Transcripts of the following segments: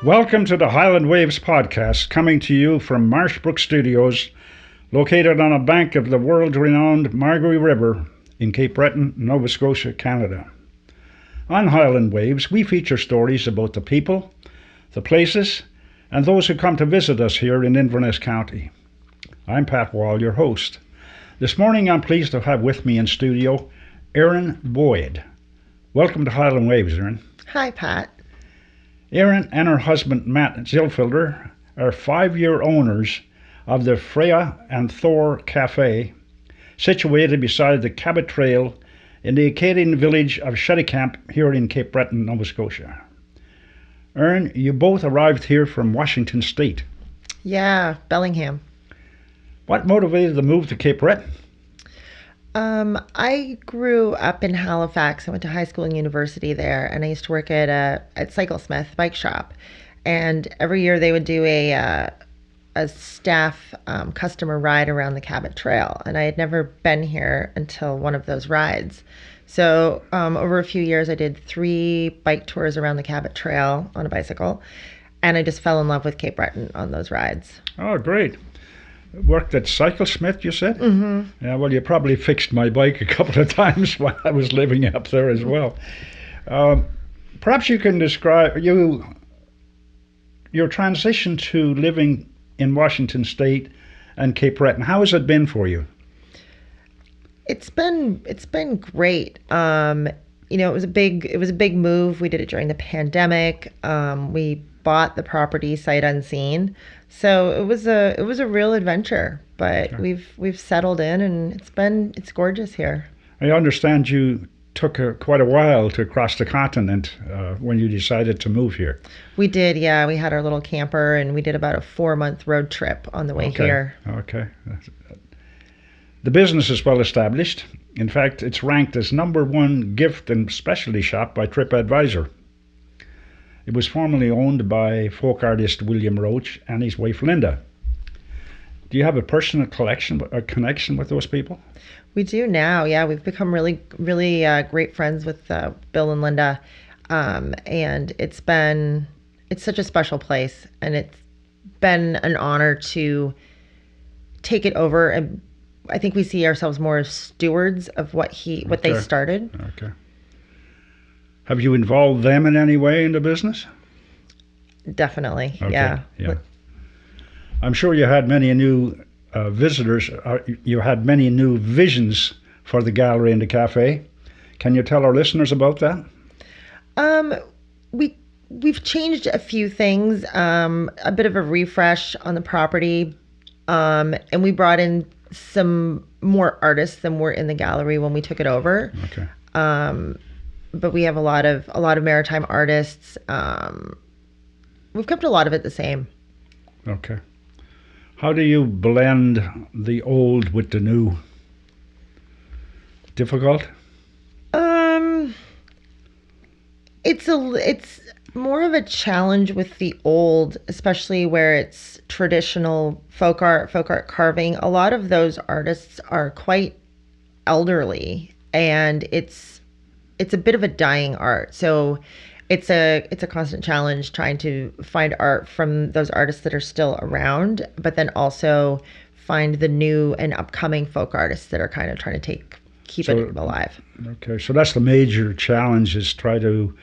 Welcome to the Highland Waves podcast, coming to you from Marshbrook Studios, located on a bank of the world-renowned Margaree River in Cape Breton, Nova Scotia, Canada. On Highland Waves, we feature stories about the people, the places, and those who come to visit us here in Inverness County. I'm Pat Wall, your host. This morning I'm pleased to have with me in studio Erin Boyd. Welcome to Highland Waves, Erin. Hi, Pat. Erin and her husband Matt Zeilfelder are 5-year owners of the Freya and Thor Cafe, situated beside the Cabot Trail in the Acadian village of Cheticamp here in Cape Breton, Nova Scotia. Erin, you both arrived here from Washington State. Yeah, Bellingham. What motivated the move to Cape Breton? I grew up in Halifax. I went to high school and university there, and I used to work at Cyclesmith bike shop. And every year they would do a staff customer ride around the Cabot Trail, and I had never been here until one of those rides. So over a few years, I did 3 bike tours around the Cabot Trail on a bicycle, and I just fell in love with Cape Breton on those rides. Oh, great. Worked at Cyclesmith, you said? Mm-hmm. Yeah, well, you probably fixed my bike a couple of times while I was living up there as well. Perhaps you can describe your transition to living in Washington State and Cape Breton. How has it been for you? It's been great. It was a big move. We did it during the pandemic. We bought the property sight unseen, so it was a real adventure. But okay. We've settled in, and it's gorgeous here. I understand you took quite a while to cross the continent when you decided to move here. We did, yeah. We had our little camper, and we did about a 4-month road trip on the way here. Okay. The business is well established. In fact, it's ranked as #1 gift and specialty shop by TripAdvisor. It was formerly owned by folk artist William Roach and his wife Linda. Do you have a personal connection with those people? We do now, yeah. We've become really, really great friends with Bill and Linda, and it's such a special place, and it's been an honor to take it over. And I think we see ourselves more as stewards of what they started. Okay. Have you involved them in any way in the business? Definitely, okay. Yeah. I'm sure you had many new visitors. You had many new visions for the gallery and the cafe. Can you tell our listeners about that? We've changed a few things. A bit of a refresh on the property, and we brought in some more artists than were in the gallery when we took it over. Okay. But we have a lot of maritime artists. We've kept a lot of it the same. Okay. How do you blend the old with the new? Difficult? It's more of a challenge with the old, especially where it's traditional folk art carving. A lot of those artists are quite elderly, and it's a bit of a dying art. So it's a constant challenge trying to find art from those artists that are still around, but then also find the new and upcoming folk artists that are kind of trying to keep it alive. Okay, so that's the major challenge, is try to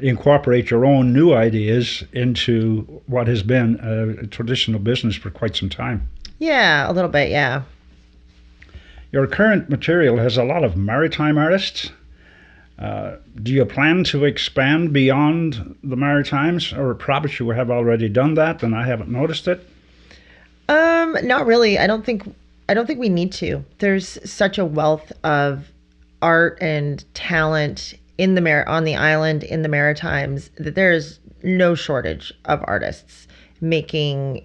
incorporate your own new ideas into what has been a traditional business for quite some time. Yeah, a little bit, yeah. Your current material has a lot of maritime artists. Do you plan to expand beyond the Maritimes, or perhaps you have already done that and I haven't noticed it? Not really. I don't think we need to. There's such a wealth of art and talent on the island, in the Maritimes, that there's no shortage of artists making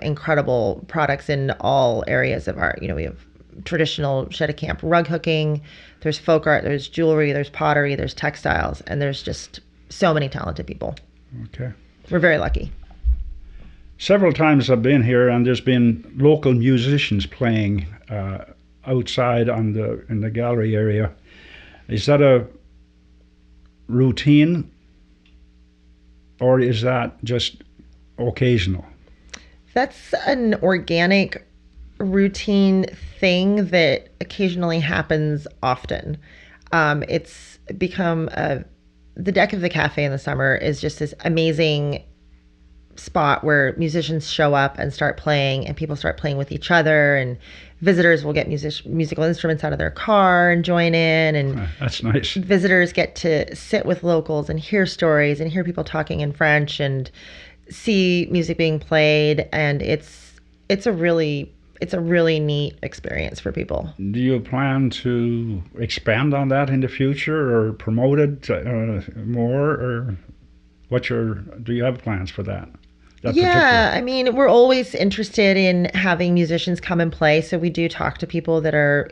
incredible products in all areas of art. We have traditional Cheticamp rug hooking, there's folk art, there's jewelry, there's pottery, there's textiles, and there's just so many talented people. Okay. We're very lucky. Several times I've been here, and there's been local musicians playing outside in the gallery area. Is that a routine or is that just occasional? That's an organic routine thing that occasionally happens often. It's become the deck of the cafe in the summer is just this amazing spot where musicians show up and start playing, and people start playing with each other, and visitors will get musical instruments out of their car and join in, and that's nice. Visitors get to sit with locals and hear stories and hear people talking in French and see music being played, and it's a really neat experience for people. Do you plan to expand on that in the future or promote it more, or do you have plans for that? Yeah, I mean, we're always interested in having musicians come and play, so we do talk to people that are,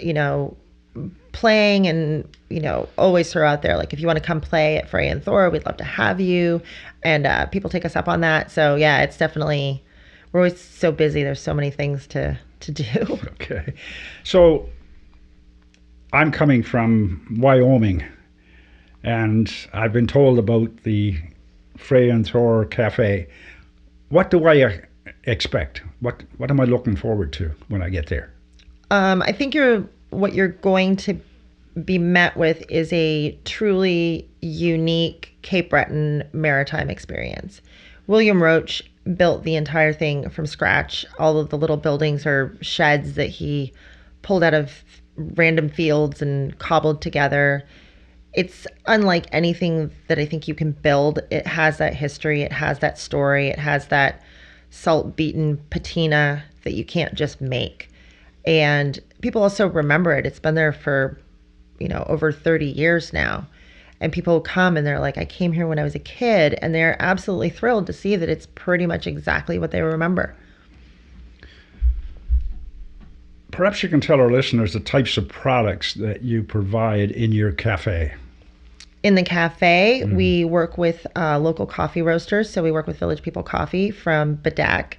playing, and, always throw out there, like, if you want to come play at Frey and Thor, we'd love to have you, and people take us up on that. So yeah, it's definitely, we're always so busy, there's so many things to do. Okay, so I'm coming from Wyoming, and I've been told about the Frey and Thor Cafe. What do I expect? What am I looking forward to when I get there? I think what you're going to be met with is a truly unique Cape Breton maritime experience. William Roach built the entire thing from scratch. All of the little buildings are sheds that he pulled out of random fields and cobbled together. It's unlike anything that I think you can build. It has that history, it has that story, it has that salt-beaten patina that you can't just make. And people also remember it. It's been there for, over 30 years now. And people come and they're like, I came here when I was a kid, and they're absolutely thrilled to see that it's pretty much exactly what they remember. Perhaps you can tell our listeners the types of products that you provide in your cafe. In the cafe, we work with local coffee roasters. So we work with Village People Coffee from Bedak,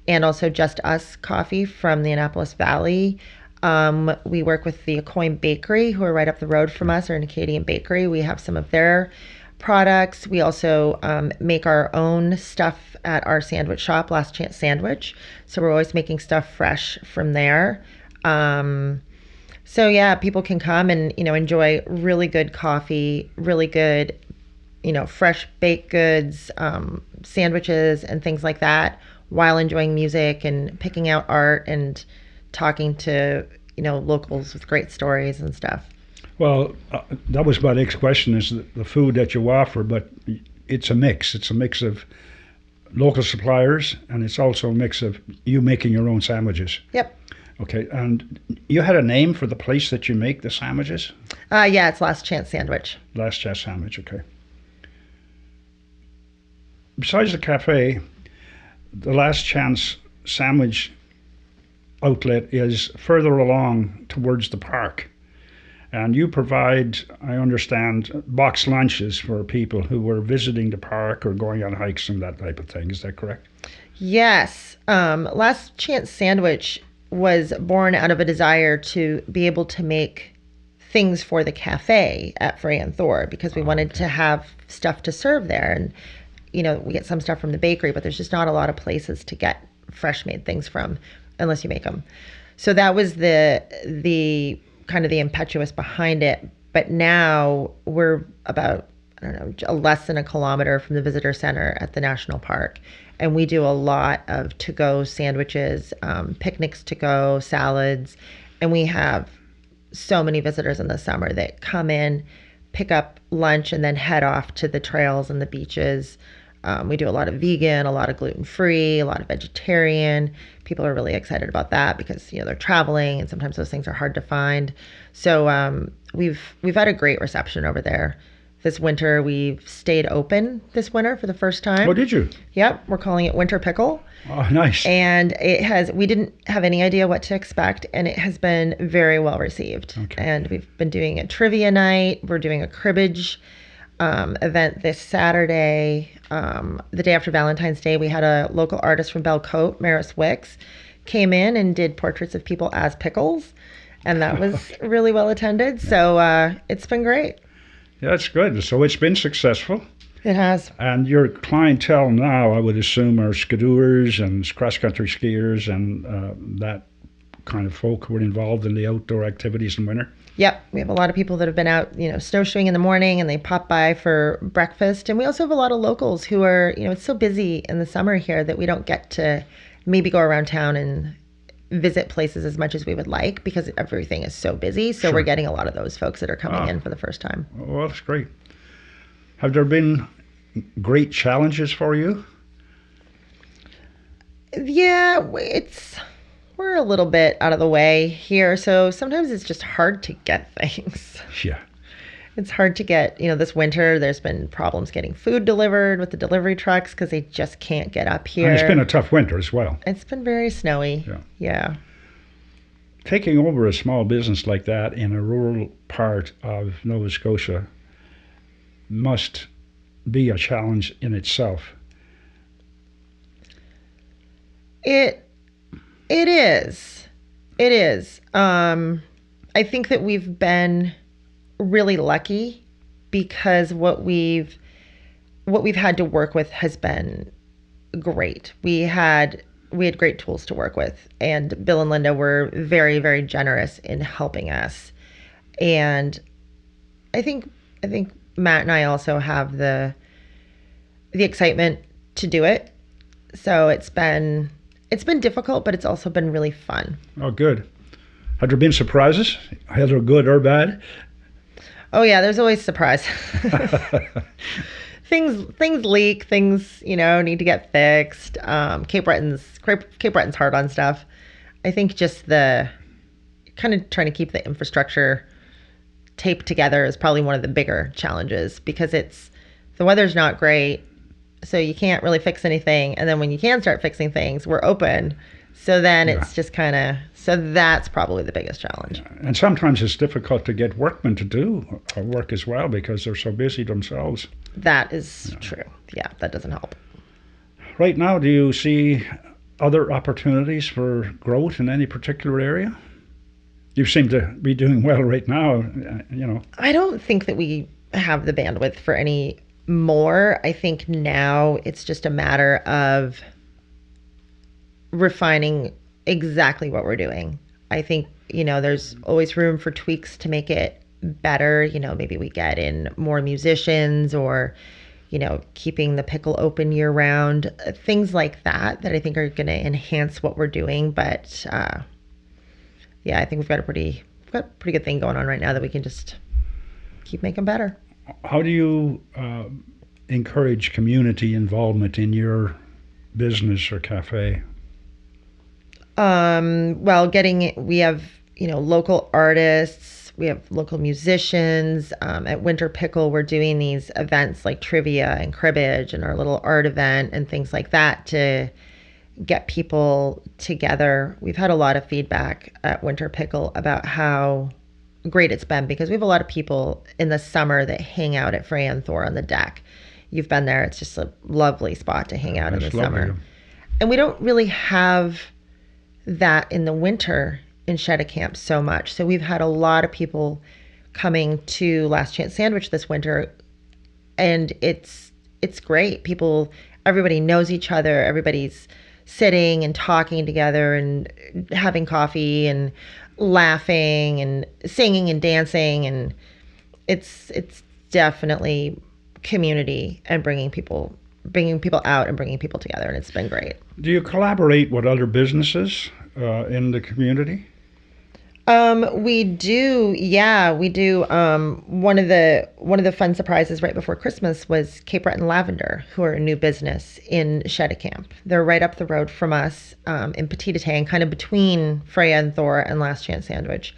and also Just Us Coffee from the Annapolis Valley. We work with the Acoin Bakery, who are right up the road from us, or an Acadian bakery. We have some of their products. We also make our own stuff at our sandwich shop, Last Chance Sandwich. So we're always making stuff fresh from there. So yeah, people can come and, enjoy really good coffee, really good, fresh baked goods, sandwiches and things like that, while enjoying music and picking out art and talking to, locals with great stories and stuff. Well, that was my next question, is the food that you offer, but it's a mix. It's a mix of local suppliers, and it's also a mix of you making your own sandwiches. Yep. Okay, and you had a name for the place that you make the sandwiches? Yeah, it's Last Chance Sandwich. Last Chance Sandwich, okay. Besides the cafe, the Last Chance Sandwich outlet is further along towards the park. And you provide, I understand, box lunches for people who were visiting the park or going on hikes and that type of thing. Is that correct? Yes. Last Chance Sandwich was born out of a desire to be able to make things for the cafe at Frey and Thor, because we wanted to have stuff to serve there. And, we get some stuff from the bakery, but there's just not a lot of places to get fresh made things from unless you make them. So that was the kind of the impetus behind it. But now we're about, less than a kilometer from the visitor center at the national park. And we do a lot of to-go sandwiches, picnics to go, salads. And we have so many visitors in the summer that come in, pick up lunch, and then head off to the trails and the beaches. We do a lot of vegan, a lot of gluten-free, a lot of vegetarian. People are really excited about that because, they're traveling and sometimes those things are hard to find. So we've had a great reception over there. This winter, we've stayed open this winter for the first time. Oh, did you? Yep. We're calling it Winter Pickle. Oh, nice. And we didn't have any idea what to expect, and it has been very well received. Okay. And we've been doing a trivia night. We're doing a cribbage event this Saturday. The day after Valentine's Day, we had a local artist from Belcote, Maris Wicks, came in and did portraits of people as pickles. And that was really well attended. So it's been great. Yeah, that's good. So it's been successful. It has. And your clientele now, I would assume, are skidoers and cross-country skiers and that kind of folk who are involved in the outdoor activities in winter. Yep, we have a lot of people that have been out, snowshoeing in the morning and they pop by for breakfast. And we also have a lot of locals who are, it's so busy in the summer here that we don't get to maybe go around town and visit places as much as we would like because everything is so busy. So Sure. we're getting a lot of those folks that are coming in for the first time. Well, that's great. Have there been great challenges for you? Yeah, we're a little bit out of the way here, so sometimes it's just hard to get things. Yeah. It's hard to get, this winter there's been problems getting food delivered with the delivery trucks because they just can't get up here. And it's been a tough winter as well. It's been very snowy. Yeah. Taking over a small business like that in a rural part of Nova Scotia must be a challenge in itself. It is. It is. I think that we've been really lucky because what we've had to work with has been great. We had great tools to work with, and Bill and Linda were very, very generous in helping us. And I think Matt and I also have the excitement to do it. So it's been difficult, but it's also been really fun. Oh, good. Have there been surprises, either good or bad? Oh yeah, there's always surprise. Things leak, things need to get fixed. Cape Breton's hard on stuff. I think just the kind of trying to keep the infrastructure taped together is probably one of the bigger challenges because the weather's not great, so you can't really fix anything. And then when you can start fixing things, we're open. So then it's just so that's probably the biggest challenge. And sometimes it's difficult to get workmen to do work as well because they're so busy themselves. That is true. Yeah, that doesn't help. Right now, do you see other opportunities for growth in any particular area? You seem to be doing well right now, I don't think that we have the bandwidth for any more. I think now it's just a matter of refining exactly what we're doing. I think, there's always room for tweaks to make it better. Maybe we get in more musicians or, keeping the pickle open year round, things like that I think are going to enhance what we're doing. But, I think we've got a pretty good thing going on right now that we can just keep making better. How do you encourage community involvement in your business or cafe? Well, we have, local artists, we have local musicians. At Winter Pickle, we're doing these events like trivia and cribbage and our little art event and things like that to get people together. We've had a lot of feedback at Winter Pickle about how great it's been because we have a lot of people in the summer that hang out at Frey and Thor on the deck. You've been there. It's just a lovely spot to hang out in the summer. And we don't really have that in the winter in Cheticamp so much. So we've had a lot of people coming to Last Chance Sandwich this winter, and it's great. Everybody knows each other. Everybody's sitting and talking together and having coffee and laughing and singing and dancing, and it's definitely community and bringing people out and bringing people together, and it's been great. Do you collaborate with other businesses in the community? We do. Yeah, we do. One of the fun surprises right before Christmas was Cape Breton Lavender, who are a new business in Cheticamp. They're right up the road from us in Petite, kind of between Freya and Thor and Last Chance Sandwich.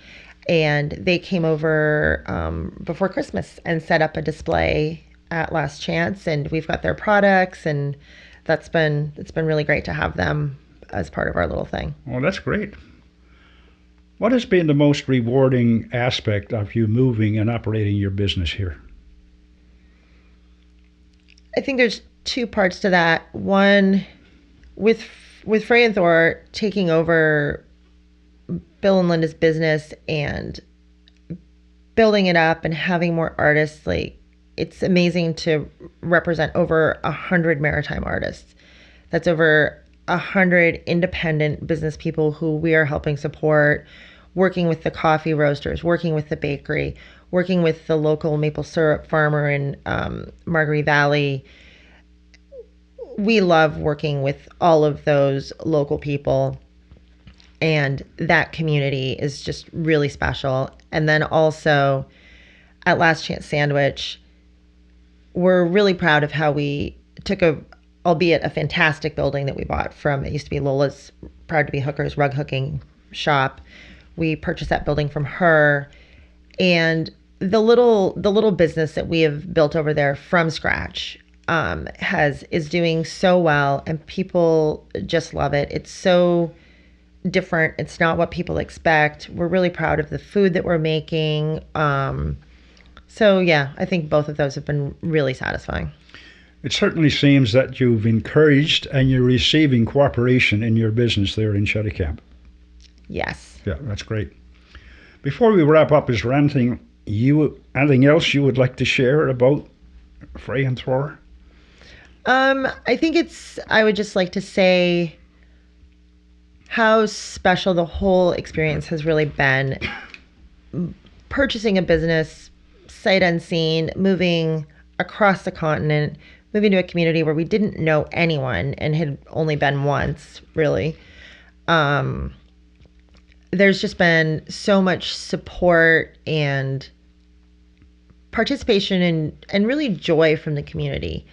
And they came over before Christmas and set up a display at Last Chance, and we've got their products, and it's been really great to have them as part of our little thing. Well, that's great. What has been the most rewarding aspect of you moving and operating your business here? I think there's two parts to that. One, with Frey and Thor taking over Bill and Linda's business and building it up and having more artists like it's amazing to represent over 100 maritime artists. That's over 100 independent business people who we are helping support, working with the coffee roasters, working with the bakery, working with the local maple syrup farmer in Margaree Valley. We love working with all of those local people, and that community is just really special. And then also at Last Chance Sandwich, we're really proud of how we took albeit a fantastic building that we bought from, it used to be Lola's Proud to Be Hookers rug hooking shop. We purchased that building from her, and the little business that we have built over there from scratch is doing so well, and people just love it. It's so different. It's not what people expect. We're really proud of the food that we're making. So yeah, I think both of those have been really satisfying. It certainly seems that you've encouraged and you're receiving cooperation in your business there in Cheticamp. Yes. Yeah, that's great. Before we wrap up, is there anything else you would like to share about Freya and Thor? I would just like to say how special the whole experience has really been. Purchasing a business, sight unseen, moving across the continent, moving to a community where we didn't know anyone and had only been once, really. There's just been so much support and participation and really joy from the community.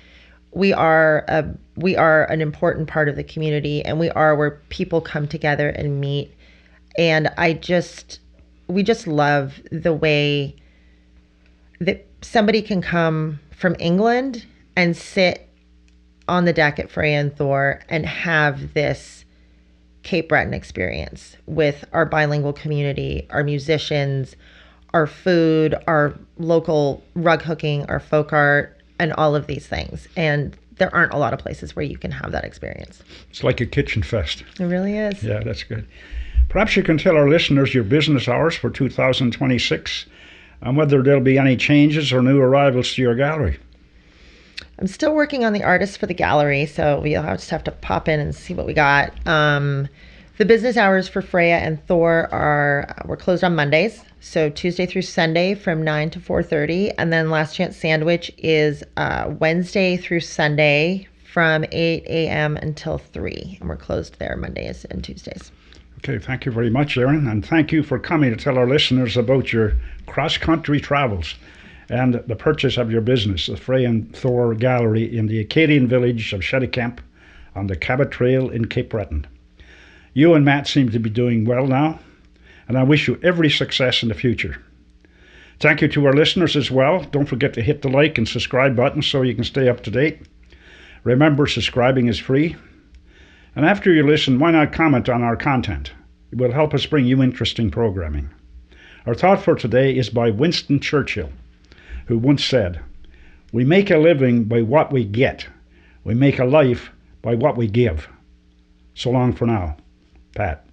We are an important part of the community, and we are where people come together and meet. And we just love the way that somebody can come from England and sit on the deck at Freya and Thor and have this Cape Breton experience with our bilingual community, our musicians, our food, our local rug hooking, our folk art, and all of these things. And there aren't a lot of places where you can have that experience. It's like a kitchen fest. It really is. Yeah, that's good. Perhaps you can tell our listeners your business hours for 2026 and whether there'll be any changes or new arrivals to your gallery. I'm still working on the artists for the gallery, so we'll just have to pop in and see what we got. The business hours for Freya and Thor we're closed on Mondays, so Tuesday through Sunday from 9 to 4:30, and then Last Chance Sandwich is Wednesday through Sunday from 8 a.m. until 3, and we're closed there Mondays and Tuesdays. Okay, thank you very much, Erin, and thank you for coming to tell our listeners about your cross-country travels and the purchase of your business, the Freya and Thor Gallery in the Acadian village of Cheticamp on the Cabot Trail in Cape Breton. You and Matt seem to be doing well now, and I wish you every success in the future. Thank you to our listeners as well. Don't forget to hit the like and subscribe button so you can stay up to date. Remember, subscribing is free. And after you listen, why not comment on our content? It will help us bring you interesting programming. Our thought for today is by Winston Churchill, who once said, "We make a living by what we get. We make a life by what we give." So long for now. Pat.